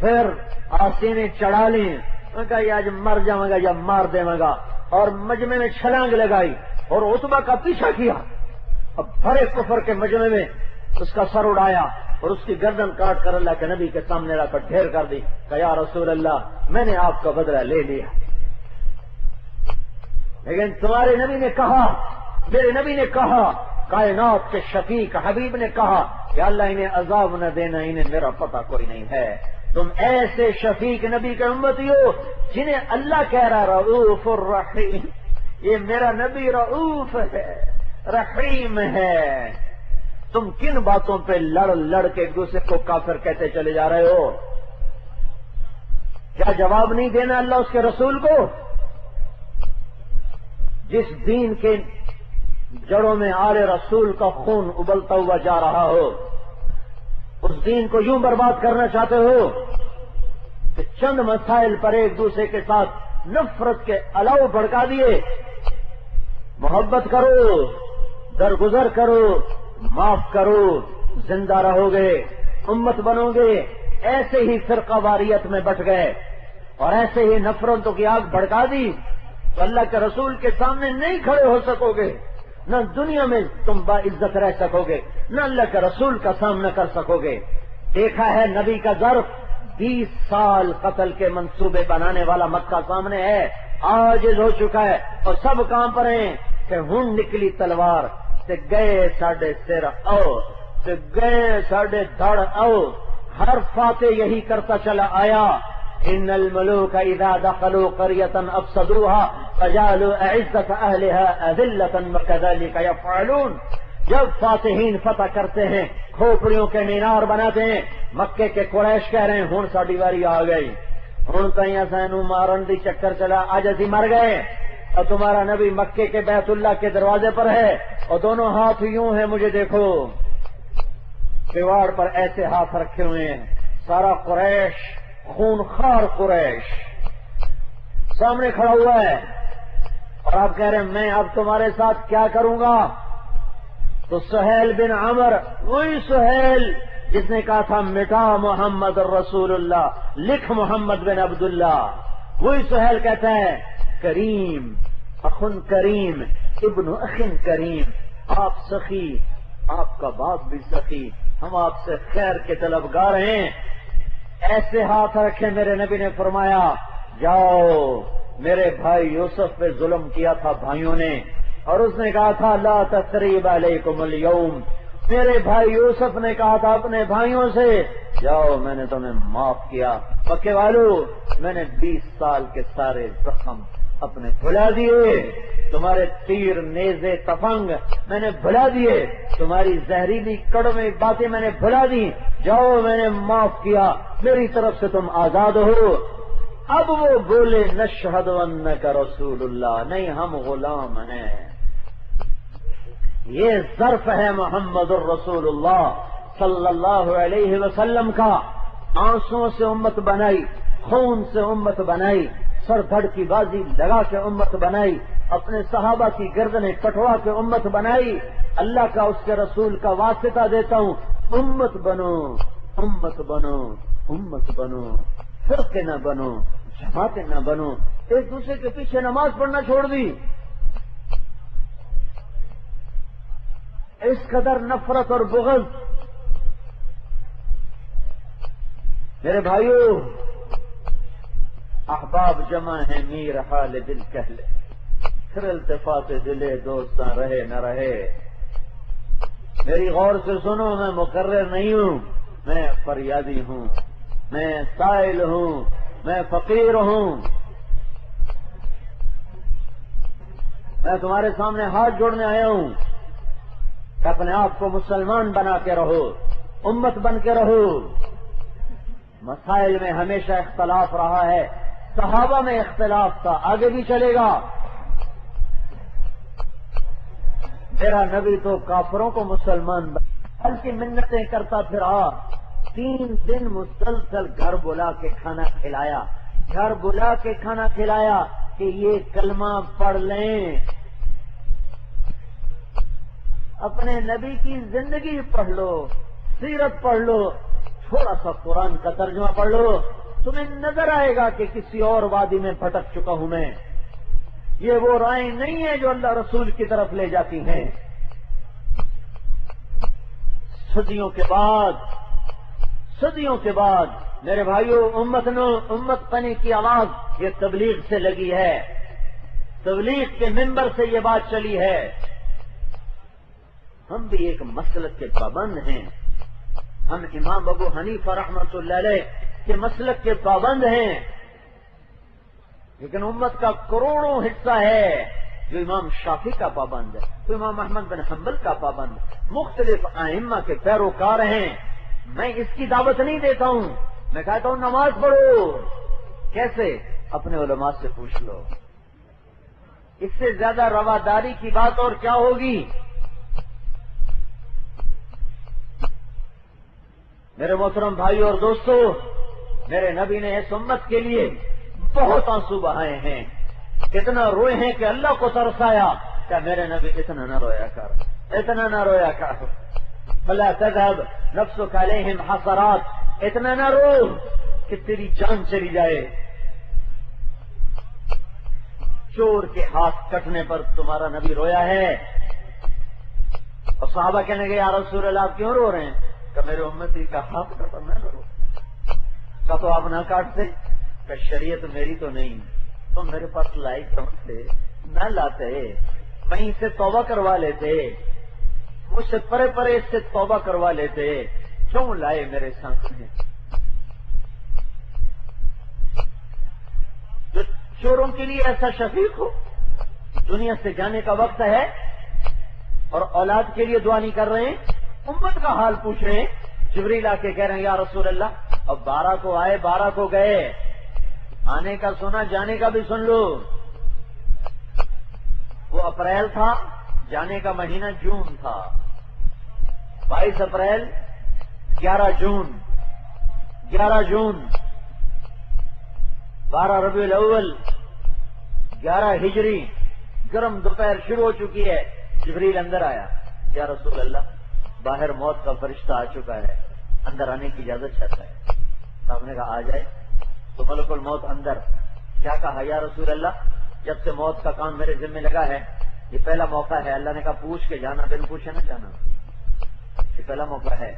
Speaker 1: پھر آستینیں چڑھا لی، میں کہا یہ آج مر جاؤں گا یا مار دے گا، اور مجمع میں چھلانگ لگائی اور عتبہ کا پیچھا کیا، اب بڑے کفر کے مجمع میں اس کا سر اڑایا اور اس کی گردن کاٹ کر اللہ کے نبی کے سامنے رکھ کر ڈھیر کر دی کہ یا رسول اللہ میں نے آپ کا بدلہ لے لیا، لیکن تمہارے نبی نے کہا، میرے نبی نے کہا، کائنات کے شفیق حبیب نے کہا کہ اللہ انہیں عذاب نہ دینا، انہیں میرا پتہ کوئی نہیں ہے۔ تم ایسے شفیق نبی کے امتی ہو جنہیں اللہ کہہ رہا رؤوف الرحیم، یہ میرا نبی رؤوف ہے، رحیم ہے، تم کن باتوں پہ لڑ کے ایک دوسرے کو کافر کہتے چلے جا رہے ہو؟ کیا جواب نہیں دینا اللہ اس کے رسول کو؟ جس دین کے جڑوں میں آل رسول کا خون ابلتا ہوا جا رہا ہو، اس دین کو یوں برباد کرنا چاہتے ہو کہ چند مسائل پر ایک دوسرے کے ساتھ نفرت کے الاؤ بھڑکا دیے۔ محبت کرو، درگزر کرو، معاف کرو، زندہ رہو گے، امت بنو گے۔ ایسے ہی فرقہ واریت میں بٹ گئے اور ایسے ہی نفرتوں کی آگ بھڑکا دی تو اللہ کے رسول کے سامنے نہیں کھڑے ہو سکو گے، نہ دنیا میں تم باعزت رہ سکو گے، نہ اللہ کے رسول کا سامنا کر سکو گے۔ دیکھا ہے نبی کا ظرف 20 سال قتل کے منصوبے بنانے والا مکہ سامنے ہے، عاجز ہو چکا ہے، اور سب کہاں پر ہیں کہ ہن نکلی تلوار سے گئے ساڈے سر او، سے گئے ساڈے دھڑ او۔ ہر فاتح یہی کرتا چلا آیا، ان الملوک اذا دخلوا قرية افسدوها فجعلوا اعزة اهلها اذلة وكذلك يفعلون۔ جب فاتحین فتح کرتے ہیں کھوپڑیوں کے مینار بناتے ہیں، مکے کے قریش کہہ رہے ہیں ہن ساڈی واری آ گئی، ہن تائیں سینو مارن دی چکر چلا، آج اسی مر گئے، اور تمہارا نبی مکے کے بیت اللہ کے دروازے پر ہے اور دونوں ہاتھ یوں ہیں، مجھے دیکھو، کیواڑ پر ایسے ہاتھ رکھے ہوئے ہیں، سارا قریش، خونخوار قریش سامنے کھڑا ہوا ہے، اور آپ کہہ رہے ہیں میں اب تمہارے ساتھ کیا کروں گا؟ تو سہیل بن عمر، وہی سہیل جس نے کہا تھا مٹا محمد رسول اللہ، لکھ محمد بن عبداللہ، وہی سہیل کہتا ہے کریم، اخن کریم، ابن اخن کریم، آپ سخی، آپ کا باپ بھی سخی، ہم آپ سے خیر کے طلبگار ہیں۔ ایسے ہاتھ رکھے، میرے نبی نے فرمایا جاؤ، میرے بھائی یوسف پہ ظلم کیا تھا بھائیوں نے، اور اس نے کہا تھا لا تثریب علیکم اليوم، میرے بھائی یوسف نے کہا تھا اپنے بھائیوں سے جاؤ میں نے تمہیں معاف کیا، پکے والو میں نے 20 سال کے سارے زخم اپنے بھلا دیے، تمہارے تیر نیزے تفنگ میں نے بھلا دیے، تمہاری زہریلی کڑوی باتیں میں نے بھلا دی، جاؤ میں نے معاف کیا، میری طرف سے تم آزاد ہو۔ اب وہ بولے نشہد انک رسول اللہ، نہیں ہم غلام ہیں۔ یہ ظرف ہے محمد الرسول اللہ صلی اللہ علیہ وسلم کا آنسوؤں سے امت بنائی، خون سے امت بنائی، سر دھڑ کی بازی لگا کے امت بنائی، اپنے صحابہ کی گردنیں کٹوا کے امت بنائی۔ اللہ کا اس کے رسول کا واسطہ دیتا ہوں، امت بنو، امت بنو، امت بنو، فرقے نہ بنو، جماعتیں نہ بنو۔ ایک دوسرے کے پیچھے نماز پڑھنا چھوڑ دی، اس قدر نفرت اور بغض۔ میرے بھائیوں، احباب جمع ہے میر حال دل کہلے، پھر التفات دلے دوستاں رہے نہ رہے۔ میری غور سے سنو، میں مقرر نہیں ہوں، میں فریادی ہوں، میں سائل ہوں، میں فقیر ہوں۔ میں تمہارے سامنے ہاتھ جوڑنے آیا ہوں کہ اپنے آپ کو مسلمان بنا کے رہو، امت بن کے رہو۔ مسائل میں ہمیشہ اختلاف رہا ہے، صحابہ میں اختلاف تھا، آگے بھی چلے گا۔ میرا نبی تو کافروں کو مسلمان بنا کی منتیں کرتا پھرا، 3 دن مسلسل گھر بلا کے کھانا کھلایا، گھر بلا کے کھانا کھلایا کہ یہ کلمہ پڑھ لیں، اپنے نبی کی زندگی پڑھ لو، سیرت پڑھ لو، تھوڑا سا قرآن کا ترجمہ پڑھ لو، تمہیں نظر آئے گا کہ کسی اور وادی میں بھٹک چکا ہوں میں۔ یہ وہ رائیں نہیں ہیں جو اللہ رسول کی طرف لے جاتی ہیں۔ صدیوں کے بعد میرے بھائیوں، امت پنے کی آواز یہ تبلیغ سے لگی ہے، تبلیغ کے منبر سے یہ بات چلی ہے۔ ہم بھی ایک مسلک کے پابند ہیں، ہم امام ابو حنیفہ رحمۃ اللہ علیہ کے مسلک کے پابند ہیں، لیکن امت کا کروڑوں حصہ ہے جو امام شافعی کا پابند ہے، تو امام احمد بن حنبل کا پابند ہے، مختلف ائمہ کے پیروکار ہیں۔ میں اس کی دعوت نہیں دیتا ہوں، میں کہتا ہوں نماز پڑھو۔ کیسے؟ اپنے علماء سے پوچھ لو، اس سے زیادہ رواداری کی بات اور کیا ہوگی؟ میرے محترم بھائی اور دوستو، میرے نبی نے اس امت کے لیے بہت آنسو بہائے ہیں، اتنا روئے ہیں کہ اللہ کو ترسایا کہ میرے نبی اتنا نہ رویا کر، اتنا نہ رویا کر، فلا تذهب نفسك عليهم حسرات، اتنا نہ رو کہ تیری جان چلی جائے۔ چور کے ہاتھ کٹنے پر تمہارا نبی رویا ہے، اور صحابہ کہنے گے یا رسول اللہ آپ کیوں رو رہے ہیں؟ کہ میرے امتی کا ہاتھ کٹا میں نہ رو، کہ تو آپ نہ کاٹتے، کہ شریعت میری تو نہیں، تم میرے پاس لائی کم سے نہ لاتے، وہیں سے توبہ کروا لیتے، مجھ سے پرے پرے اس سے توبہ کروا لیتے، کیوں لائے میرے سامنے؟ جو چوروں کے لیے ایسا شفیق ہو، دنیا سے جانے کا وقت ہے اور اولاد کے لیے دعا نہیں کر رہے ہیں، امت کا حال پوچھ رہے ہیں۔ جبریل آ کے کہہ رہے ہیں یا رسول اللہ اب 12 کو آئے 12 کو گئے، آنے کا سنا جانے کا بھی سن لو۔ وہ اپریل تھا، جانے کا مہینہ جون تھا، 22 اپریل 11 جون 12 ربیع الاول 11 ہجری، گرم دوپہر شروع ہو چکی ہے۔ جبریل اندر آیا، یا رسول اللہ باہر موت کا فرشتہ آ چکا ہے، اندر آنے کی اجازت چاہتا ہے۔ آپ نے کہا آ جائے، تو ملک الموت اندر کیا کہا؟ یا رسول اللہ جب سے موت کا کام میرے ذمہ لگا ہے یہ پہلا موقع ہے، اللہ نے کہا پوچھ کے جانا، بن پوچھے نہ جانا، یہ پہلا موقع ہے،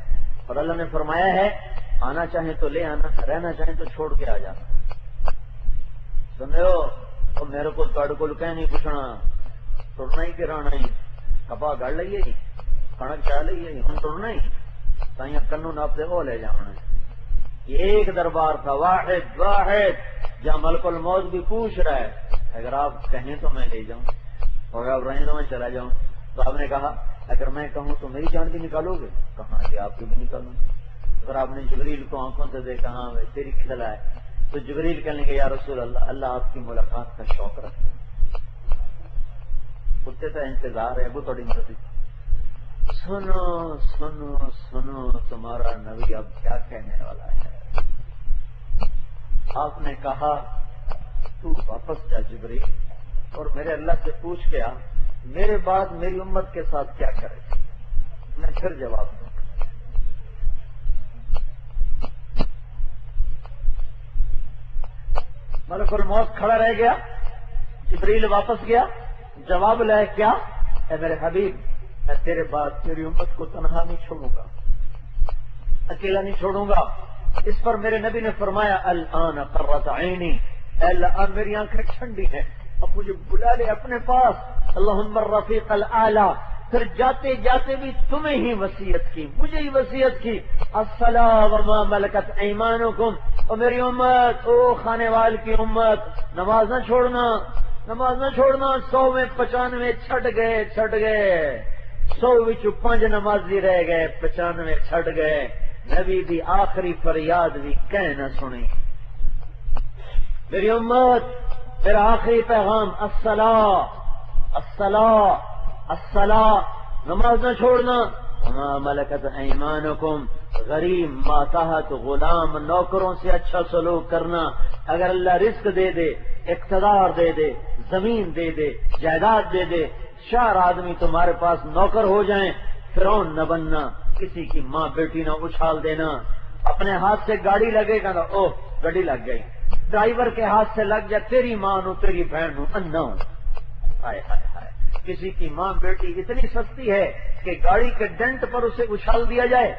Speaker 1: اور اللہ نے فرمایا ہے آنا چاہیں تو لے آنا، رہنا چاہیں تو چھوڑ کے آ جانا۔ سن رہے ہو؟ تو میرے کو گڑ کو کہیں نہیں پوچھنا، ٹرنا ہی گرانا ہی، کپا گڑ لئیے ہی، کنک چاہ لئیے ہم ٹرنا ہی، تائیں کنو ناپتے ہو لے جانا۔ یہ ایک دربار تھا، واحد جہاں ملک الموت بھی پوچھ رہا ہے اگر آپ کہیں تو میں لے جاؤں، اور آپ رہیں تو میں چلا جاؤں۔ تو آپ نے کہا اگر میں کہوں تو میری جان بھی نکالو گے؟ کہاں کہ آپ کی بھی نکالوں گے۔ اگر آپ نے جبریل کو آنکھوں سے دیکھا ہاں تیری کھلا ہے، تو جبریل کہنے گے یا رسول اللہ اللہ آپ کی ملاقات کا شوق رکھتا ہے، کتے تو انتظار ہے وہ تھوڑی مرضی، سنو سنو سنو تمہارا نبی اب کیا کہنے والا ہے. آپ نے کہا تو واپس جا جبریل اور میرے اللہ سے پوچھ کے آ میرے بعد میری امت کے ساتھ کیا کرے. میں پھر جواب دوں. ملک الموت کھڑا رہ گیا. جبریل واپس گیا. جواب لائے کیا؟ اے میرے حبیب میں تیرے بعد تیری امت کو تنہا نہیں چھوڑوں گا, اکیلا نہیں چھوڑوں گا. اس پر میرے نبی نے فرمایا الآن قرۃ عینی, اے اللہ اب میری آنکھیں ٹھنڈی ہیں, اب مجھے بلا لے اپنے پاس. اللہم الرفیق الاعلی. پھر جاتے جاتے بھی تمہیں ہی وصیت کی, مجھے ہی وصیت کی. الصلاۃ وما ملکت ایمانکم, اور میری امت, او خانے وال کی امت, نماز نہ چھوڑنا, نماز نہ چھوڑنا. 100 میں 95 چھٹ گئے 100 وچوں 5 نمازی رہ گئے, 95 چھٹ گئے. نبی دی آخری فریاد بھی کہہ نہ سنی. میری امت میرا آخری پیغام الصلاۃ الصلاۃ الصلاۃ, نماز نہ چھوڑنا. وما ملکت ایمانکم, غریب ماتحت غلام نوکروں سے اچھا سلوک کرنا. اگر اللہ رزق دے دے, اقتدار دے دے, زمین دے دے, جائیداد دے دے, 4 آدمی تمہارے پاس نوکر ہو جائیں, فرعون نہ بننا, کسی کی ماں بیٹی نہ اچھال دینا. اپنے ہاتھ سے گاڑی لگے گا نا, اوہ گاڑی لگ گئی. ڈرائیور کے ہاتھ سے لگ جائے, تیری ماں نو تیری بہن نو انا ہوں. ہائے ہائے ہائے, کسی کی ماں بیٹی اتنی سستی ہے کہ گاڑی کے ڈنٹ پر اسے اچھال دیا جائے.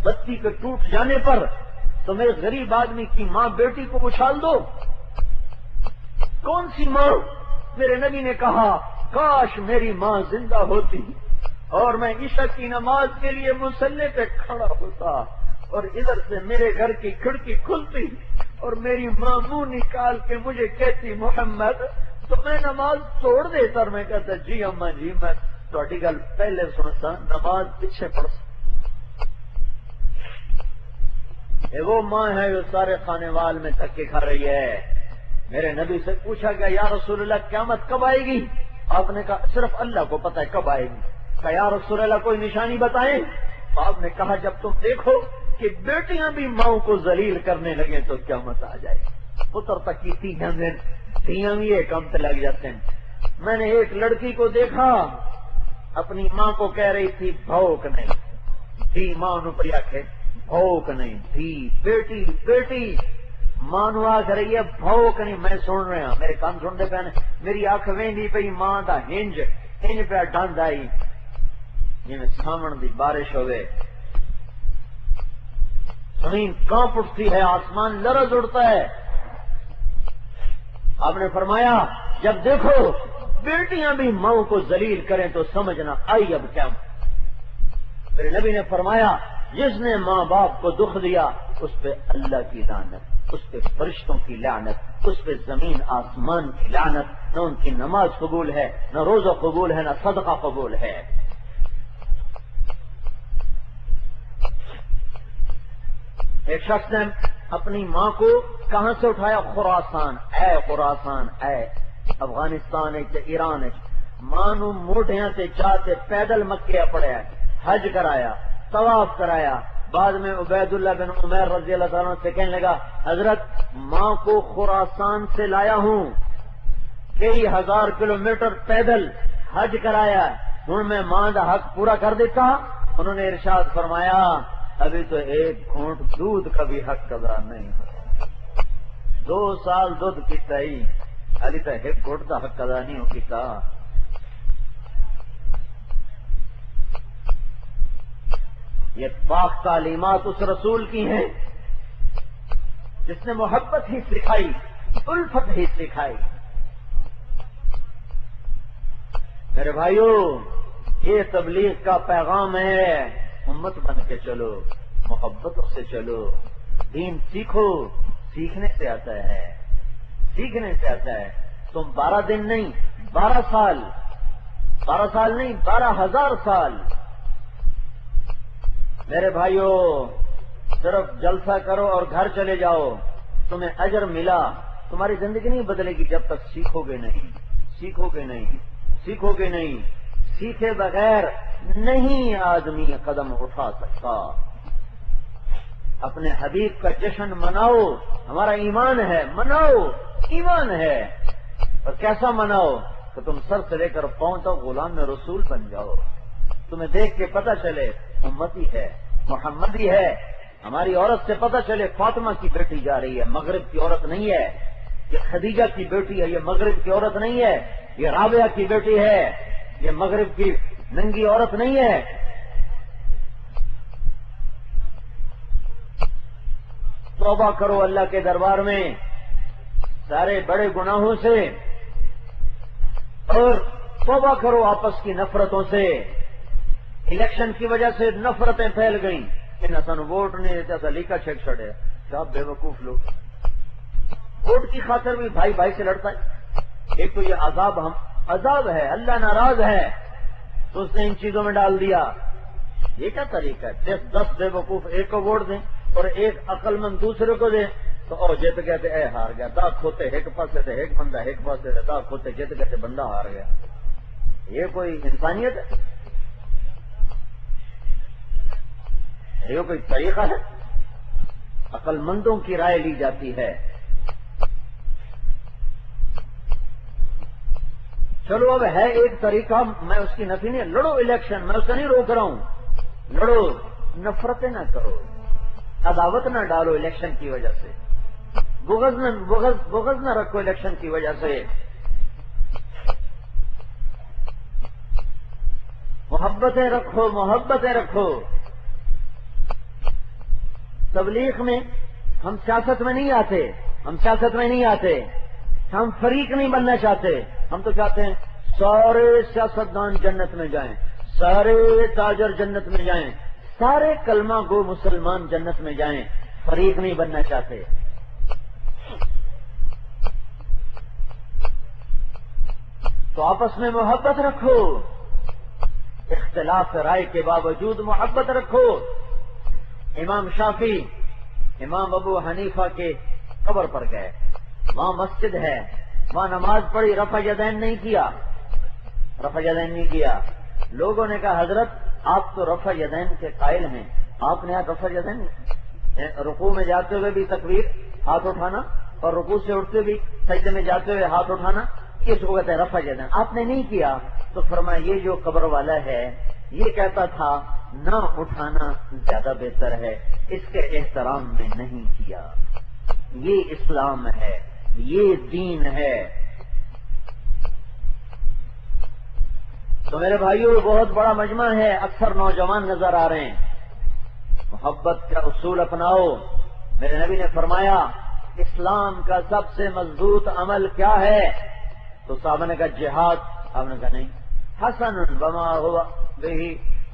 Speaker 1: بتی کے ٹوٹ جانے پر تمہیں غریب آدمی کی ماں بیٹی کو اچھال دو. کون سی ماں؟ میرے نبی نے کہا کاش میری ماں زندہ ہوتی اور میں عشاء کی نماز کے لیے مصلی پہ کھڑا ہوتا اور ادھر سے میرے گھر کی کھڑکی کھلتی اور میری ماں منہ نکال کے مجھے کہتی محمد, تو میں نماز چھوڑ دیتا اور میں کہتا جی اماں جی میں تھوڑی گل پہلے سنتا, نماز پیچھے پڑتا. وہ ماں ہے جو سارے خانے وال میں دھکے کھا رہی ہے. میرے نبی سے پوچھا گیا یا رسول اللہ قیامت کب آئے گی؟ آپ نے کہا صرف اللہ کو پتہ ہے کب آئے گی. کہا یا رسول اللہ کوئی نشانی بتائیں. آپ نے کہا جب تم دیکھو کہ بیٹیاں بھی ماؤں کو ذلیل کرنے لگے تو قیامت آ جائے. پتر تک کی تیاں بھی یہ کام پہ لگ جاتے ہیں. میں نے ایک لڑکی کو دیکھا اپنی ماں کو کہہ رہی تھی بھوک نہیں, تھی ماں نو پڑی آکھے بھوک نہیں, تھی بیٹی بیٹی ماں نو آخ رہی ہے بھوک نہیں. میں سن رہا, میرے کان سنتے پہ, میری اکھ ویندی پئی ماں دا ہنج پہ ڈند آئی جی سامن دی بارش ہوئے, زمین کانپ اٹھتی ہے, آسمان لرز اڑتا ہے. آپ نے فرمایا جب دیکھو بیٹیاں بھی ماؤں کو ذلیل کریں تو سمجھنا آئی اب کیا. میرے نبی نے فرمایا جس نے ماں باپ کو دکھ دیا اس پہ اللہ کی لعنت, اس پہ فرشتوں کی لعنت, اس پہ زمین آسمان کی لعنت. نہ ان کی نماز قبول ہے, نہ روزہ قبول ہے, نہ صدقہ قبول ہے. ایک شخص نے اپنی ماں کو کہاں سے اٹھایا؟ خراسان. اے خراسان, اے افغانستان ایران, ماں نو موڈیاں سے چاہتے پیدل مکے پڑیا, حج کرایا, طواف کرایا. بعد میں عبید اللہ بن عمیر رضی اللہ تعالیٰ سے کہنے لگا حضرت ماں کو خراسان سے لایا ہوں, کئی 1000 کلومیٹر پیدل حج کرایا, ہوں میں ماں دا حق پورا کر دیتا. انہوں نے ارشاد فرمایا ابھی تو ایک گھونٹ دودھ کا بھی حق ادا نہیں, 2 سال دودھ پیتا ہی ابھی تو ایک گھونٹ کا حق ادا نہیں ہو پیتا. یہ پاک تعلیمات اس رسول کی ہیں جس نے محبت ہی سکھائی, الفت ہی سکھائی. میرے بھائیو یہ تبلیغ کا پیغام ہے, امت بن کے چلو, محبتوں سے چلو, دین سیکھو. سیکھنے سے آتا ہے, سیکھنے سے آتا ہے. تم 12 دن نہیں 12 سال, 12 سال نہیں 12,000 سال. میرے بھائیو صرف جلسہ کرو اور گھر چلے جاؤ, تمہیں اجر ملا, تمہاری زندگی نہیں بدلے گی جب تک سیکھو گے نہیں, سیکھو گے نہیں, سیکھو گے نہیں. سیکھے بغیر نہیں آدمی قدم اٹھا سکتا. اپنے حبیب کا جشن مناؤ، ہمارا ایمان ہے، مناؤ، ایمان ہے. اور کیسا مناؤ کہ تم سر سے لے کر پاؤں تک غلام رسول بن جاؤ. تمہیں دیکھ کے پتہ چلے امتی ہے، محمدی ہے. ہماری عورت سے پتہ چلے فاطمہ کی بیٹی جا رہی ہے، مغرب کی عورت نہیں ہے. یہ خدیجہ کی بیٹی ہے، یہ مغرب کی عورت نہیں ہے. یہ رابعہ کی بیٹی ہے، یہ مغرب کی ننگی عورت نہیں ہے. توبہ کرو اللہ کے دربار میں سارے بڑے گناہوں سے، اور توبہ کرو آپس کی نفرتوں سے. الیکشن کی وجہ سے نفرتیں پھیل گئیں. انسان ووٹ نہیں دیتا تھا، لیکا چھیک چھڑے. کیا بے وقوف لوگ، ووٹ کی خاطر بھی بھائی بھائی سے لڑتا ہے. ایک تو یہ عذاب ہے، اللہ ناراض ہے تو اس نے ان چیزوں میں ڈال دیا. یہ کیا طریقہ ہے؟ 10 بے وقوف ایک کو ووٹ دیں اور ایک عقل مند دوسرے کو دیں تو او جیت گئے تھے، اے ہار گیا. داغ کھوتے ایک پاسے تھے، ایک بندہ ایک پاسے تھے، داغ کھوتے جیت گئے تھے، بندہ ہار گیا. یہ کوئی انسانیت ہے؟ یہ کوئی طریقہ ہے؟ عقل مندوں کی رائے لی جاتی ہے. چلو اب ہے ایک طریقہ، میں اس کی نفی نہیں، لڑو الیکشن، میں اس کا نہیں روک رہا ہوں. لڑو، نفرتیں نہ کرو، عداوت نہ ڈالو الیکشن کی وجہ سے، بغض نہ رکھو الیکشن کی وجہ سے. محبتیں رکھو. تبلیغ میں ہم سیاست میں نہیں آتے، ہم فریق نہیں بننا چاہتے. ہم تو چاہتے ہیں سارے سیاستدان جنت میں جائیں، سارے تاجر جنت میں جائیں، سارے کلمہ گو مسلمان جنت میں جائیں. فریق نہیں بننا چاہتے. تو آپس میں محبت رکھو، اختلاف رائے کے باوجود محبت رکھو. امام شافعی امام ابو حنیفہ کے قبر پر گئے، وہاں مسجد ہے، وہاں نماز پڑھی، رفع یدین نہیں کیا. لوگوں نے کہا حضرت آپ تو رفع یدین کے قائل ہیں، آپ نے رفع یدین رکوع میں جاتے ہوئے بھی تکبیر ہاتھ اٹھانا اور رکوع سے اٹھتے بھی سجدے میں جاتے ہوئے ہاتھ اٹھانا، یہ اس کو کہتے ہیں رفع یدین، آپ نے نہیں کیا. تو فرمایا یہ جو قبر والا ہے یہ کہتا تھا نہ اٹھانا زیادہ بہتر ہے، اس کے احترام میں نہیں کیا. یہ اسلام ہے، یہ دین ہے. تو میرے بھائیوں بہت بڑا مجمع ہے، اکثر نوجوان نظر آ رہے ہیں. محبت کا اصول اپناؤ. میرے نبی نے فرمایا اسلام کا سب سے مضبوط عمل کیا ہے؟ تو صحابہ نے کہا جہاد. آپ نے کہا نہیں. حسن وما ہوا بہی،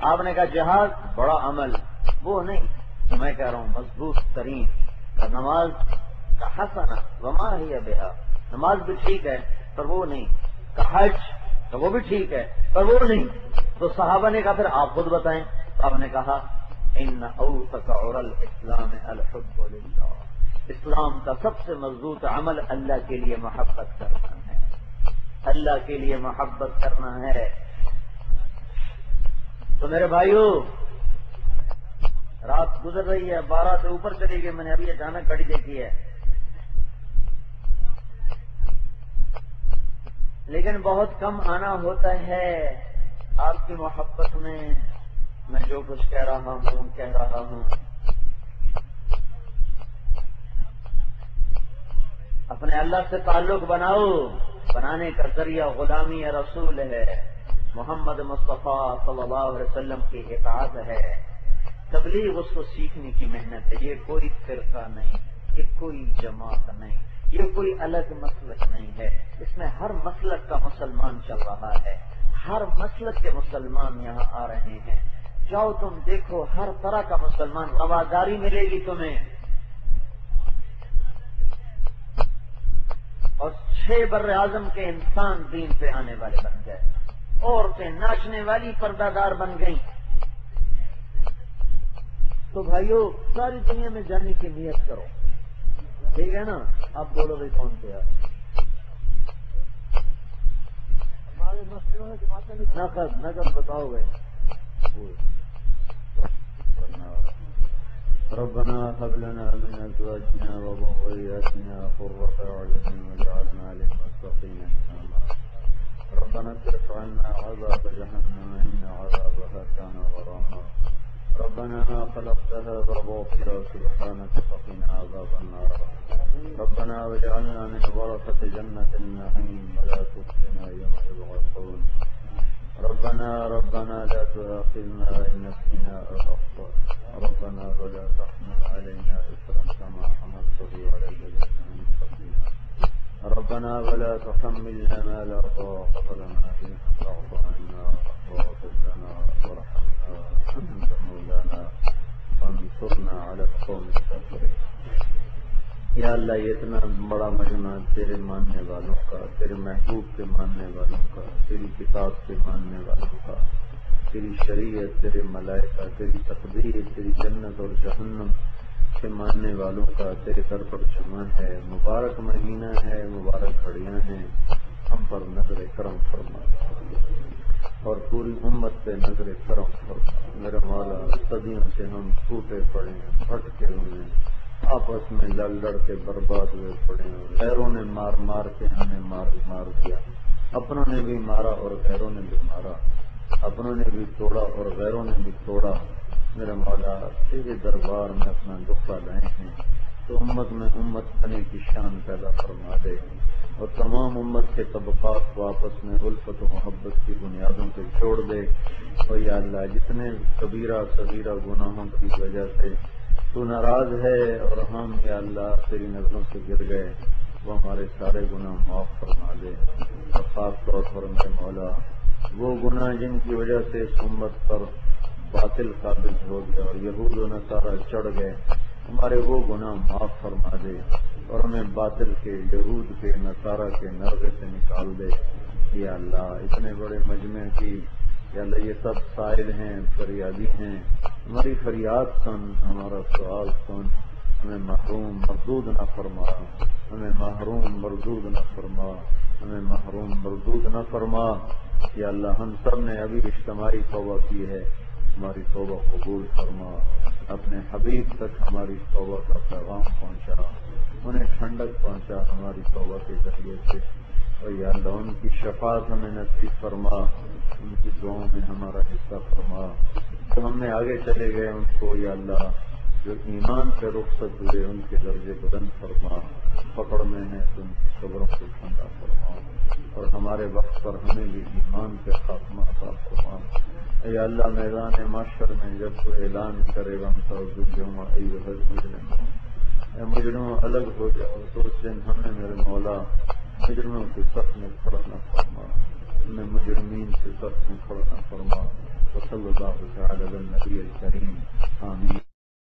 Speaker 1: آپ نے کہا جہاد بڑا عمل، وہ نہیں. تو میں کہہ رہا ہوں مضبوط ترین نماز کا حسن وما ہی بہا، نماز بھی ٹھیک ہے پر وہ نہیں. کا حج تو وہ بھی ٹھیک ہے پر وہ نہیں. تو صحابہ نے کہا پھر آپ خود بتائیں. آپ نے کہا ان اوثق عر الاسلام الحب للہ، اسلام کا سب سے مضبوط عمل اللہ کے لیے محبت کرنا ہے، اللہ کے لیے محبت کرنا ہے. تو میرے بھائیوں رات گزر رہی ہے، 12 سے اوپر چلی گئی، میں نے ابھی اچانک گھڑی دیکھی ہے، لیکن بہت کم آنا ہوتا ہے. آپ کی محبت میں جو کچھ کہہ رہا ہوں. اپنے اللہ سے تعلق بناؤ. بنانے کا ذریعہ غلامی رسول ہے، محمد مصطفیٰ صلی اللہ علیہ وسلم کی اطاعت ہے. تبلیغ اس کو سیکھنے کی محنت ہے. یہ کوئی فرقہ نہیں، یہ کوئی جماعت نہیں، یہ کوئی الگ مسلک نہیں ہے. اس میں ہر مسلک کا مسلمان چل رہا ہے، ہر مسلک کے مسلمان یہاں آ رہے ہیں. جاؤ تم دیکھو ہر طرح کا مسلمان، رواداری ملے گی تمہیں. اور 6 بر اعظم کے انسان دین پہ آنے والے بن گئے، عورتیں ناچنے والی پردہ دار بن گئیں. تو بھائیو ساری دنیا میں جانے کی نیت کرو، ٹھیک ہے نا؟ آپ بولو بھائی کون سے ہمارے نقد بتاؤ گے. ربنا هب لنا من ازواجنا وذرياتنا قرة اعين واجعلنا للمتقين اماما. ربنا اصرف عنا عذاب جهنم ان عذابها كان غراما. ربنا ما خلقتها باطلا سبحانك فقنا عذاب النار. ربنا واجعلنا من ورثة جنة النعيم ولا تخزنا يوم يبعثون. ربنا لا تؤاخذنا إن نسينا أو أخطأنا. ربنا ولا تحمل علينا إصرا كما حملته على الذين من قبلنا. ربنا ولا تحملنا ما لا طاقة لنا به واعف عنا واغفر لنا وارحمنا أنت مولانا وانصرنا على القوم الكافرين. یا اللہ یہ اتنا بڑا مجمع تیرے ماننے والوں کا، تیرے محبوب کے ماننے والوں کا، تیری کتاب کے ماننے والوں کا، تیری شریعت، تیرے ملائکہ، تیری تقدیر، تیری جنت اور جہنم کے ماننے والوں کا تیرے در پر جمع ہے. مبارک مہینہ ہے، مبارک گھڑیاں ہیں. ہم پر نظر کرم فرما اور پوری امت پہ نظر کرم فرما. میرا مولا صدیوں سے ہم ٹوٹے پڑے ہیں، بھٹکے ہوئے ہیں، آپس میں لڑ کے برباد ہوئے پڑے ہیں. غیروں نے مار کے ہمیں مار دیا. اپنوں نے بھی مارا اور غیروں نے بھی مارا. اپنوں نے بھی توڑا اور غیروں نے بھی توڑا. میرا مولا تیرے دربار میں اپنا دکھا لائے ہیں تو امت میں امت بنے کی شان پیدا فرما دے اور تمام امت کے طبقات کو آپس میں الفت و محبت کی بنیادوں پہ چھوڑ دے. اور یا اللہ جتنے کبیرہ صغیرہ گناہوں کی وجہ سے تو ناراض ہے اور ہم یا اللہ تیری نظروں سے گر گئے، وہ ہمارے سارے گناہ معاف فرما دے. اور خاص طور پر میرے مولا وہ گناہ جن کی وجہ سے اس امت پر باطل ثابت ہو گیا اور یہود و نصارہ چڑھ گئے، ہمارے وہ گناہ معاف فرما دے اور ہمیں باطل کے، یہود کے، نصارہ کے نرغے سے نکال دے. یا اللہ اتنے بڑے مجمع کی یا اللہ یہ سب سائل ہیں، فریادی ہیں، ہماری فریاد سن، ہمارا سوال سن. ہمیں محروم مردود نہ فرما، ہمیں محروم مردود نہ فرما، ہمیں محروم مردود نہ فرما. یا اللہ ہم سب نے ابھی اجتماعی توبہ کی ہے، ہماری توبہ قبول فرما. اپنے حبیب تک ہماری توبہ کا پیغام پہنچا، انہیں ٹھنڈک پہنچا ہماری توبہ کے ذریعے سے. اور یا اللہ ان کی شفاعت ہمیں نصیب فرما، ان کی دعاؤں میں ہمارا حصہ فرما. جو ہم نے آگے چلے گئے ان کو یا اللہ جو ایمان پہ رخصت ہوئے ان کے درجے بلند فرما. پکڑ میں ہیں تو ان کی قبروں کو ٹھنڈا فرما اور ہمارے وقت پر ہمیں بھی ایمان پہ خاتمہ عطا فرما. اے اللہ میدان معاشر میں جب تو اعلان کرے گا مجرموں الگ ہو جاؤ تو اس دن ہمیں میرے مولا مجرموں کے صف میں کھڑا نہ فرما، ہمیں مجرمین کے صف میں کھڑا نہ فرما. وصلی اللہ تعالی علی النبی